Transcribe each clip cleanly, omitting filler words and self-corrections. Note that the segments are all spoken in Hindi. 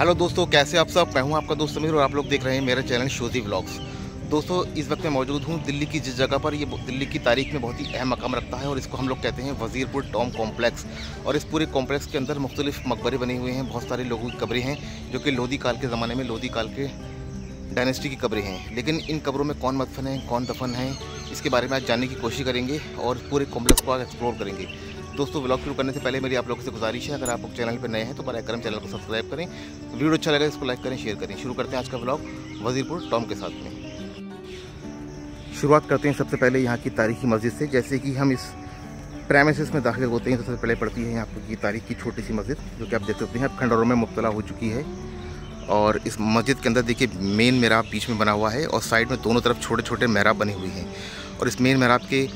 हेलो दोस्तों, कैसे आप सब। मैं हूं आपका दोस्त समीर और आप लोग देख रहे हैं मेरा चैनल शोजी व्लॉग्स। दोस्तों, इस वक्त मैं मौजूद हूं दिल्ली की जिस जगह पर ये दिल्ली की तारीख में बहुत ही अहम मकाम रखता है और इसको हम लोग कहते हैं वज़ीरपुर टॉम कॉम्प्लेक्स। और इस पूरे कॉम्प्लेक्स के अंदर मुख्तलिफ मकबरे बने हुए हैं, बहुत सारे लोगों की कब्रें हैं जो कि लोधी काल के ज़माने में लोधी काल के डायनेस्टी की कब्रें हैं। लेकिन इन कब्रों में कौन मदफन है, कौन दफन है, इसके बारे में आज जानने की कोशिश करेंगे और पूरे कॉम्प्लेक्स को आज एक्सप्लोर करेंगे। दोस्तों, व्लॉग शुरू करने से पहले मेरी आप लोगों से गुजारिश है, अगर आप लोग चैनल पर नए हैं तो बराए करम चैनल को सब्सक्राइब करें, वीडियो अच्छा लगे इसको लाइक करें, शेयर करें। शुरू करते हैं आज का व्लॉग वज़ीरपुर टॉम के साथ में। शुरुआत करते हैं सबसे पहले यहाँ की तारीखी मस्जिद से। जैसे कि हम इस प्रेमिसेस में दाखिल होते हैं तो सबसे पहले पड़ती है यहाँ की तारीख की छोटी सी मस्जिद, जो कि आप देख सकते हैं अब खंडरों में मुब्तला हो चुकी है। और इस मस्जिद के अंदर देखिए मेन मेहराब बीच में बना हुआ है और साइड में दोनों तरफ छोटे छोटे मेहराब बने हुए हैं। और इस मेन मेहराब के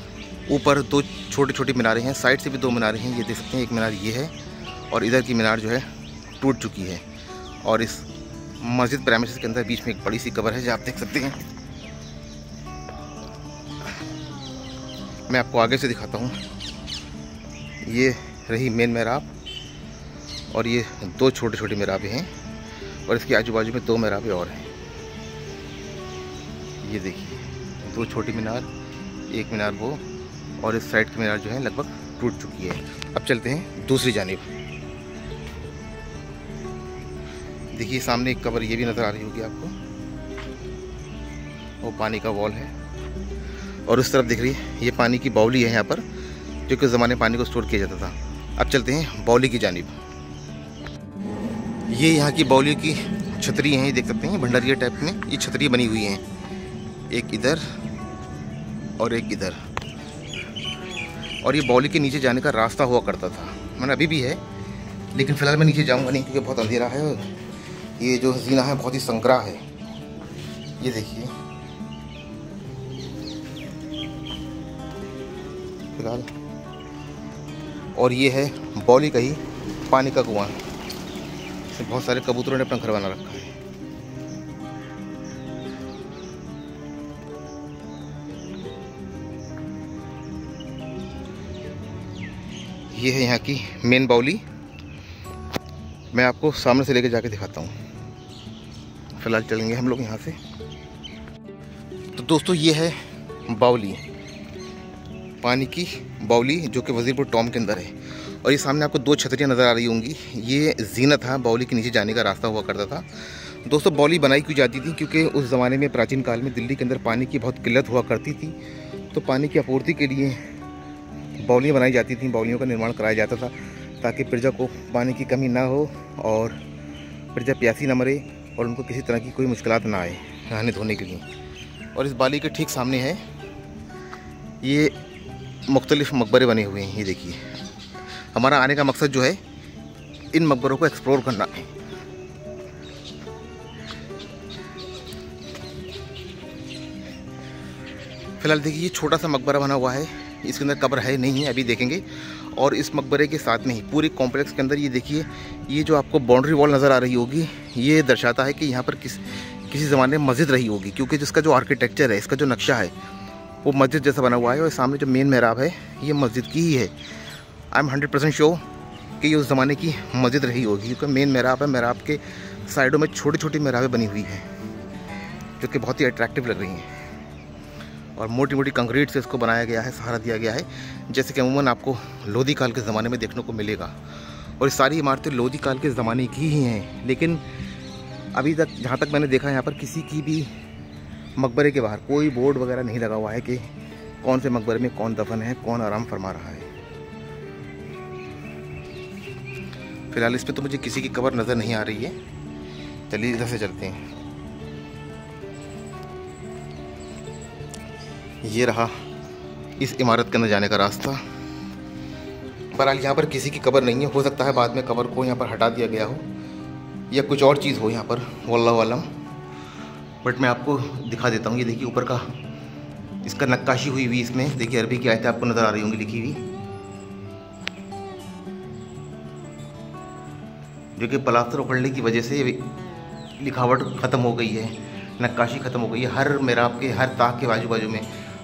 ऊपर दो छोटी छोटी मीनारें हैं, साइड से भी दो मीनारें हैं, ये देख सकते हैं। एक मीनार ये है और इधर की मीनार जो है टूट चुकी है। और इस मस्जिद प्रेमिसेस के अंदर बीच में एक बड़ी सी कब्र है जो आप देख सकते हैं। मैं आपको आगे से दिखाता हूँ। ये रही मेन मेहराब और ये दो छोटे छोटे मेहराबें हैं और इसके आजू बाजू में दो मेहराबें और हैं। ये देखिए दो छोटी मीनार, एक मीनार वो, और इस साइड की मीनार जो है लगभग टूट चुकी है। अब चलते हैं दूसरी जानिब। देखिए सामने एक कब्र ये भी नज़र आ रही होगी आपको, वो पानी का वॉल है। और उस तरफ दिख रही है ये पानी की बाउली है यहाँ पर, जो कि उस ज़माने पानी को स्टोर किया जाता था। अब चलते हैं बाउली की जानिब। ये यहाँ की बाउली की छतरी हैं, ये देख सकते हैं भंडारिया टाइप में ये छतरी बनी हुई हैं, एक इधर और एक इधर। और ये बाउली के नीचे जाने का रास्ता हुआ करता था, मैंने अभी भी है, लेकिन फ़िलहाल मैं नीचे जाऊंगा नहीं क्योंकि बहुत अंधेरा है और ये जो जीना है बहुत ही संकरा है। ये देखिए फिलहाल, और ये है बाउली का ही पानी का कुआं, इसमें बहुत सारे कबूतरों ने अपना घर बना रखा है। ये है यहाँ की मेन बाउली, मैं आपको सामने से लेके जाके दिखाता हूँ। फिलहाल चलेंगे हम लोग यहाँ से। तो दोस्तों ये है बाउली, पानी की बाउली, जो कि वज़ीरपुर टॉम के अंदर है। और ये सामने आपको दो छतरियाँ नज़र आ रही होंगी, ये जीनत था, बाउली के नीचे जाने का रास्ता हुआ करता था। दोस्तों बाउली बनाई क्यों जाती थी, क्योंकि उस ज़माने में प्राचीन काल में दिल्ली के अंदर पानी की बहुत किल्लत हुआ करती थी, तो पानी की आपूर्ति के लिए बाउलियाँ बनाई जाती थी, बाउलियों का निर्माण कराया जाता था ताकि प्रजा को पानी की कमी ना हो और प्रजा प्यासी ना मरे और उनको किसी तरह की कोई मुश्किलात ना आए नहाने धोने के लिए। और इस बाली के ठीक सामने है ये मुख्तलिफ मकबरे बने हुए हैं। ये देखिए हमारा आने का मकसद जो है इन मकबरों को एक्सप्लोर करना है। फिलहाल देखिए ये छोटा सा मकबरा बना हुआ है, इसके अंदर कब्र है नहीं है, अभी देखेंगे। और इस मकबरे के साथ में ही पूरे कॉम्प्लेक्स के अंदर ये देखिए ये जो आपको बाउंड्री वॉल नज़र आ रही होगी, ये दर्शाता है कि यहाँ पर किसी ज़माने में मस्जिद रही होगी, क्योंकि जिसका जो आर्किटेक्चर है, इसका जो नक्शा है वो मस्जिद जैसा बना हुआ है। और सामने जो मेन मेहराब है ये मस्जिद की ही है। आई एम 100% श्योर कि ये उस ज़माने की मस्जिद रही होगी, क्योंकि मेन मेहराब है, मेहराब के साइडों में छोटी छोटी मेहराबें बनी हुई हैं जो कि बहुत ही अट्रैक्टिव लग रही हैं। और मोटी मोटी कंक्रीट से इसको बनाया गया है, सहारा दिया गया है, जैसे कि अमूमन आपको लोधी काल के ज़माने में देखने को मिलेगा। और ये सारी इमारतें लोधी काल के ज़माने की ही हैं, लेकिन अभी तक जहाँ तक मैंने देखा यहाँ पर किसी की भी मकबरे के बाहर कोई बोर्ड वगैरह नहीं लगा हुआ है कि कौन से मकबरे में कौन दफन है, कौन आराम फरमा रहा है। फिलहाल इस पर तो मुझे किसी की कब्र नज़र नहीं आ रही है। चलिए इधर से चलते हैं। ये रहा इस इमारत के अंदर जाने का रास्ता। बहरहाल यहाँ पर किसी की कब्र नहीं है, हो सकता है बाद में कब्र को यहाँ पर हटा दिया गया हो या कुछ और चीज़ हो यहाँ पर, वल्लाहु आलम। बट मैं आपको दिखा देता हूँ। ये देखिए ऊपर का इसका नक्काशी हुई हुई, इसमें देखिए अरबी की आयतें आपको नज़र आ रही होंगी लिखी हुई, जो कि प्लास्टर उखड़ने की वजह से लिखावट ख़त्म हो गई है, नक्काशी ख़त्म हो गई है। हर मेहराब के हर ताक के बाजू बाजू में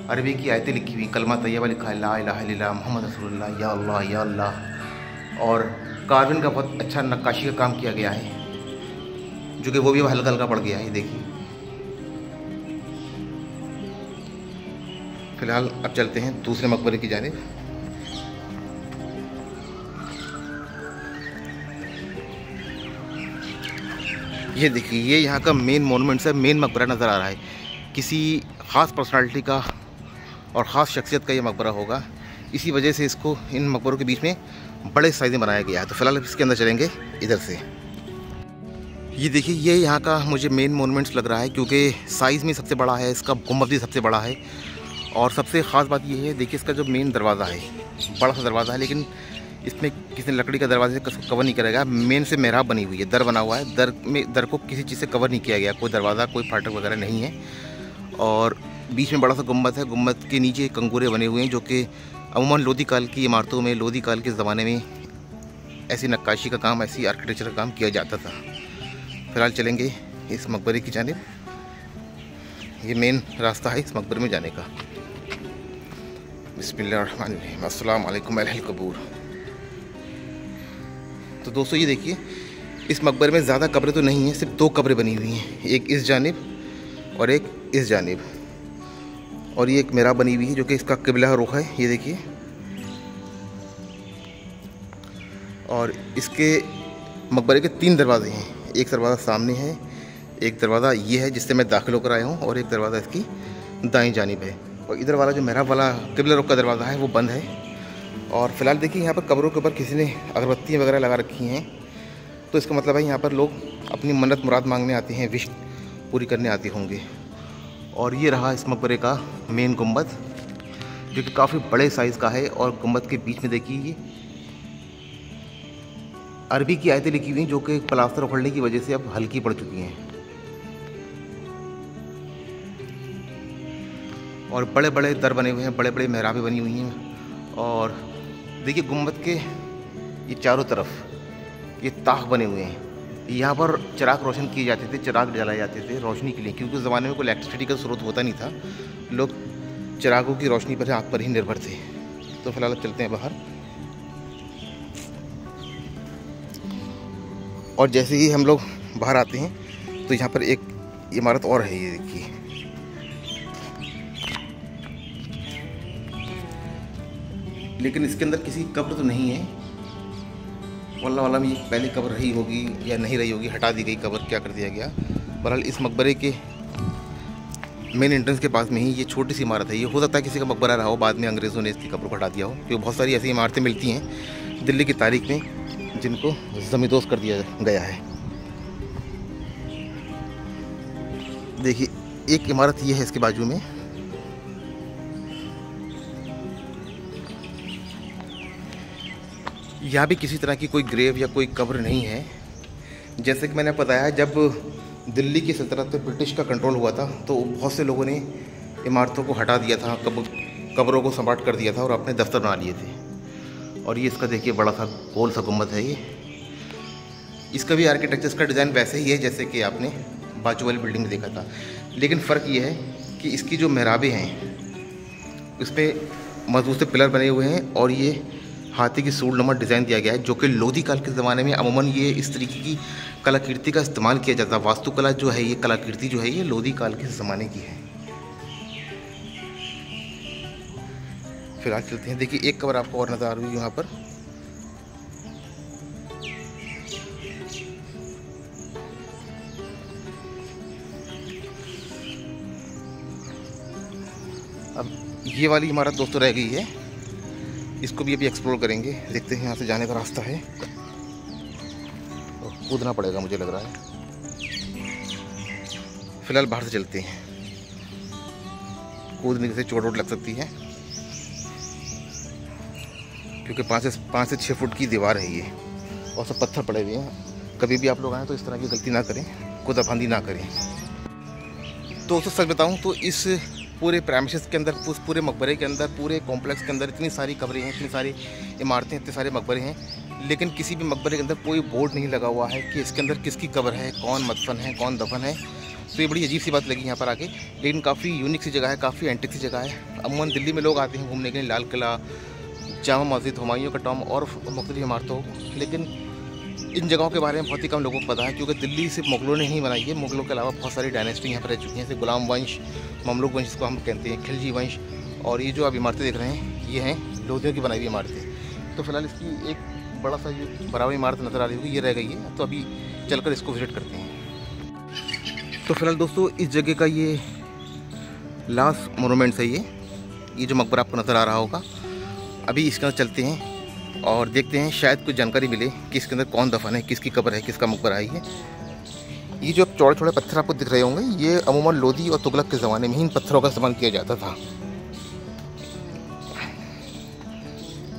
अरबी की आयतें लिखी हुई, कलमा तैयबा लिखा है, ला इलाहा इल्लल्लाह मुहम्मद रसूलुल्लाह, या अल्लाह या अल्लाह। और कार्विन का बहुत अच्छा नक्काशी का काम किया गया है। जो कि वो भी हल्का हल्का पड़ गया है, ये देखिए। फिलहाल अब चलते हैं दूसरे मकबरे की जानिब। ये देखिए, ये यहाँ का मेन मोनूमेंट है, मेन मकबरा नज़र आ रहा है। किसी ख़ास पर्सनालिटी का और ख़ास शख्सियत का ये मकबरा होगा, इसी वजह से इसको इन मकबरों के बीच में बड़े साइज़ में बनाया गया है। तो फिलहाल इसके अंदर चलेंगे इधर से। ये देखिए, ये यहाँ का मुझे मेन मोनूमेंट्स लग रहा है, क्योंकि साइज़ में सबसे बड़ा है, इसका गुंबद भी सबसे बड़ा है। और सबसे ख़ास बात ये है, देखिए इसका जो मेन दरवाज़ा है, बड़ा सा दरवाज़ा है, लेकिन इसमें किसी ने लकड़ी का दरवाजे से कवर नहीं करेगा। मेन से मेहराब बनी हुई है, दर बना हुआ है, दर को किसी चीज़ से कवर नहीं किया गया, कोई दरवाज़ा कोई फाटक वगैरह नहीं है। और बीच में बड़ा सा गुंबद है, गुंबद के नीचे कंगूरे बने हुए हैं, जो कि अमूमन लोधी काल की इमारतों में, लोधी काल के ज़माने में ऐसी नक्काशी का काम, ऐसी आर्किटेक्चर का काम किया जाता था। फिलहाल चलेंगे इस मकबरे की जानिब। ये मेन रास्ता है इस मकबरे में जाने का। बिस्मिल्लाहिर्रहमानिर्रहीम, अस्सलाम वालेकुम अहल कबूर। तो दोस्तों, ये देखिए, इस मकबरे में ज़्यादा कब्रें तो नहीं हैं, सिर्फ 2 कब्रें बनी हुई हैं, एक इस जानिब और एक इस जानिब। और ये एक मेहराब बनी हुई है, जो कि इसका किबला रुख है, ये देखिए। और इसके मकबरे के 3 दरवाजे हैं। एक दरवाज़ा सामने है, एक दरवाज़ा ये है जिससे मैं दाखिल होकर आया हूँ, और एक दरवाज़ा इसकी दाईं जानिब है। और इधर वाला जो मेहराब वाला किबला रुख का दरवाज़ा है वो बंद है। और फिलहाल देखिए, यहाँ पर कब्रों के ऊपर किसी ने अगरबत्तियाँ वगैरह लगा रखी हैं, तो इसका मतलब है यहाँ पर लोग अपनी मन्नत मुराद मांगने आते हैं, विश पूरी करने आते होंगे। और ये रहा इस मकबरे का मेन गुंबद, जो कि काफ़ी बड़े साइज़ का है। और गुंबद के बीच में देखिए, ये अरबी की आयतें लिखी हुई हैं, जो कि प्लास्टर उखड़ने की वजह से अब हल्की पड़ चुकी हैं। और बड़े बड़े दर बने हुए हैं, बड़े बड़े मेहराबें बनी हुई हैं। और देखिए, गुंबद के ये चारों तरफ ये ताख बने हुए हैं। यहाँ पर चिराग रोशन किए जाते थे, चिराग जलाए जाते थे रोशनी के लिए, क्योंकि उस ज़माने में कोई इलेक्ट्रिसिटी का स्रोत होता नहीं था। लोग चिरागों की रोशनी पर, आग पर ही निर्भर थे। तो फिलहाल चलते हैं बाहर। और जैसे ही हम लोग बाहर आते हैं, तो यहाँ पर एक इमारत और है, ये देखिए। लेकिन इसके अंदर किसी कब्र तो नहीं है। वल्लाह वाला में ये पहले कब्र रही होगी या नहीं रही होगी, हटा दी गई कब्र, क्या कर दिया गया। बहरहाल इस मकबरे के मेन एंट्रेंस के पास में ही ये छोटी सी इमारत है। ये हो सकता है किसी का मकबरा रहा हो, बाद में अंग्रेज़ों ने इसकी कब्र को हटा दिया हो, क्योंकि बहुत सारी ऐसी इमारतें मिलती हैं दिल्ली की तारीख में जिनको ज़मींदोज़ कर दिया गया है। देखिए, एक इमारत ये है इसके बाजू में। यहाँ भी किसी तरह की कोई ग्रेव या कोई कब्र नहीं है। जैसे कि मैंने बताया, जब दिल्ली की सल्तनत पे ब्रिटिश का कंट्रोल हुआ था, तो बहुत से लोगों ने इमारतों को हटा दिया था, कब्रों को संभाट कर दिया था और अपने दफ्तर बना लिए थे। और ये इसका देखिए बड़ा सा गोल सा गुंबद है। ये इसका भी आर्किटेक्चर का डिज़ाइन वैसे ही है जैसे कि आपने बाजू वाली बिल्डिंग में देखा था, लेकिन फ़र्क ये है कि इसकी जो मेहराबें हैं उस पर मजबूत से पिलर बने हुए हैं, और ये हाथी की सूंड नुमा डिज़ाइन दिया गया है, जो कि लोधी काल के ज़माने में अमूमन ये इस तरीके की कलाकृति का इस्तेमाल किया जाता है। वास्तुकला जो है, ये कलाकृति जो है, ये लोधी काल के ज़माने की है। फिलहाल चलते हैं। देखिए, एक कब्र आपको और नज़र आ रही है यहाँ पर। अब ये वाली इमारत दोस्तों रह गई है, इसको भी अभी एक्सप्लोर करेंगे। देखते हैं यहाँ से जाने का रास्ता है। कूदना पड़ेगा मुझे लग रहा है। फिलहाल बाहर से चलते हैं, कूदने से चोट वोट लग सकती है, क्योंकि 5 से 6 फुट की दीवार है ये, और सब पत्थर पड़े हुए हैं। कभी भी आप लोग आएँ तो इस तरह की गलती ना करें, कूदाफांदी ना करें। तो सच बताऊँ तो इस पूरे प्रेमिसेस के अंदर, उस पूरे मकबरे के अंदर, पूरे कॉम्प्लेक्स के अंदर इतनी सारी कब्रें हैं, इतनी सारी इमारतें, इतने सारे मकबरे हैं, लेकिन किसी भी मकबरे के अंदर कोई बोर्ड नहीं लगा हुआ है कि इसके अंदर किसकी कब्र है, कौन मदफन है, कौन दफन है। तो ये बड़ी अजीब सी बात लगी यहाँ पर आके, लेकिन काफ़ी यूनिक सी जगह है, काफ़ी एंटिक सी जगह है। अमूमन दिल्ली में लोग आते हैं घूमने के लिए, लाल किला, जामा मस्जिद, हुमायूं का टॉम और मुख्तलिफ इमारतों, लेकिन इन जगहों के बारे में बहुत ही कम लोगों को पता है, क्योंकि दिल्ली सिर्फ मुगलों ने ही बनाई है। मुगलों के अलावा बहुत सारी डायनेस्टी यहाँ पर रह चुकी हैं, जैसे गुलाम वंश, ममलूक वंश जिसको हम कहते हैं, खिलजी वंश। और ये जो आप इमारतें देख रहे हैं ये हैं लोधियों की बनाई हुई इमारतें। तो फिलहाल इसकी एक बड़ा सा ये बराबर इमारत नज़र आ रही होगी, ये रह गई है। तो अभी चलकर इसको विजिट करते हैं। तो फिलहाल दोस्तों इस जगह का ये लास्ट मोनूमेंट्स है, ये जो मकबरा आपको नज़र आ रहा होगा। अभी इसके अंदर चलते हैं और देखते हैं, शायद कुछ जानकारी मिले कि इसके अंदर कौन दफन है, किसकी कब्र है, किसका मकबरा है। ये जो चौड़े चौड़े पत्थर आपको दिख रहे होंगे, ये अमूमन लोधी और तुगलक के ज़माने में ही इन पत्थरों का इस्तेमाल किया जाता था।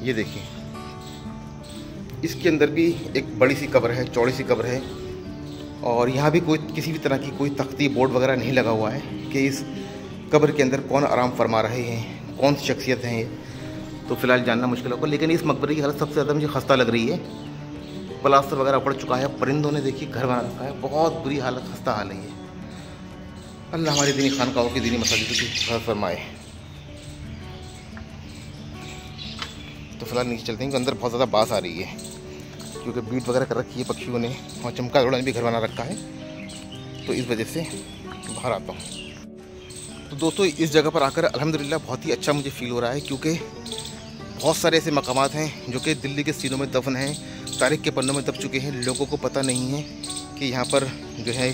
ये देखिए, इसके अंदर भी एक बड़ी सी कब्र है, चौड़ी सी कब्र है। और यहाँ भी कोई किसी भी तरह की कोई तख्ती बोर्ड वगैरह नहीं लगा हुआ है कि इस कब्र के अंदर कौन आराम फरमा रहे हैं, कौन सी शख्सियत हैं ये। तो फिलहाल जानना मुश्किल होगा। लेकिन इस मकबरे की हालत सबसे ज़्यादा मुझे खस्ता लग रही है। प्लास्टर वगैरह पड़ चुका है, परिंदों ने देखिए घर बना रखा है, बहुत बुरी हालत, खस्ता हाल है ये। अल्लाह हमारी दीनी खानकाहों की, दीनी मसाजिद की हिफाज़त फरमाए। तो फिलहाल नीचे चलते हैं, अंदर बहुत ज़्यादा बास आ रही है, क्योंकि बीट वगैरह कर रखी है पक्षियों ने, और चमगादड़ों ने भी घर बना रखा है। तो इस वजह से बाहर आता हूँ। तो दोस्तों इस जगह पर आकर अल्हम्दुलिल्लाह बहुत ही अच्छा मुझे फ़ील हो रहा है, क्योंकि बहुत सारे ऐसे मकामात हैं जो कि दिल्ली के सीनों में दफन हैं, तारीख़ के पन्नों में दब चुके हैं। लोगों को पता नहीं है कि यहाँ पर जो है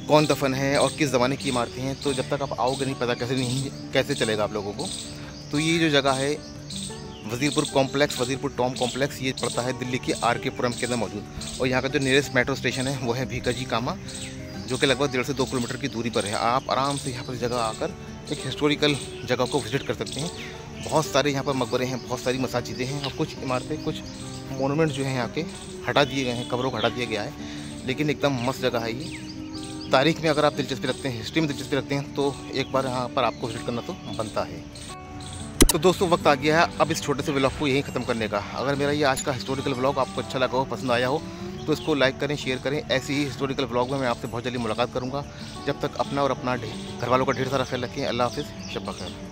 कौन दफन है और किस ज़माने की इमारतें हैं। तो जब तक आप आओगे नहीं, पता कैसे चलेगा आप लोगों को। तो ये जो जगह है Wazirpur complex, Wazirpur Tom complex, ये पड़ता है दिल्ली के आर.के. पुरम के अंदर मौजूद। और यहाँ का जो नियरेस्ट मेट्रो स्टेशन है वो है भीकाजी कामा, जो कि लगभग 1.5 से 2 किलोमीटर की दूरी पर है। आप आराम से यहाँ पर जगह आकर एक हिस्टोरिकल जगह को विज़िट कर सकते हैं। बहुत सारे यहाँ पर मकबरे हैं, बहुत सारी मसाजिदें हैं, और कुछ इमारतें, कुछ मोनूमेंट जो हैं यहाँ के हटा दिए गए हैं, कब्रों को हटा दिया गया है। लेकिन एकदम मस्त जगह है ये। तारीख़ में अगर आप दिलचस्पी रखते हैं, हिस्ट्री में दिलचस्पी रखते हैं, तो एक बार यहाँ पर आपको विज़िट करना तो बनता है। तो दोस्तों वक्त आ गया है अब इस छोटे से व्लॉग को यहीं ख़त्म करने का। अगर मेरा ये आज का हिस्टोरिकल व्लॉग आपको अच्छा लगा हो, पसंद आया हो, तो इसको लाइक करें, शेयर करें। ऐसे ही हिस्टोरिकल व्लॉग में मैं आपसे बहुत जल्दी मुलाकात करूँगा। जब तक अपना और अपना घर वालों का ढेर सारा ख्याल रखें। अल्लाह हाफ़िज़, शब ख़ैर।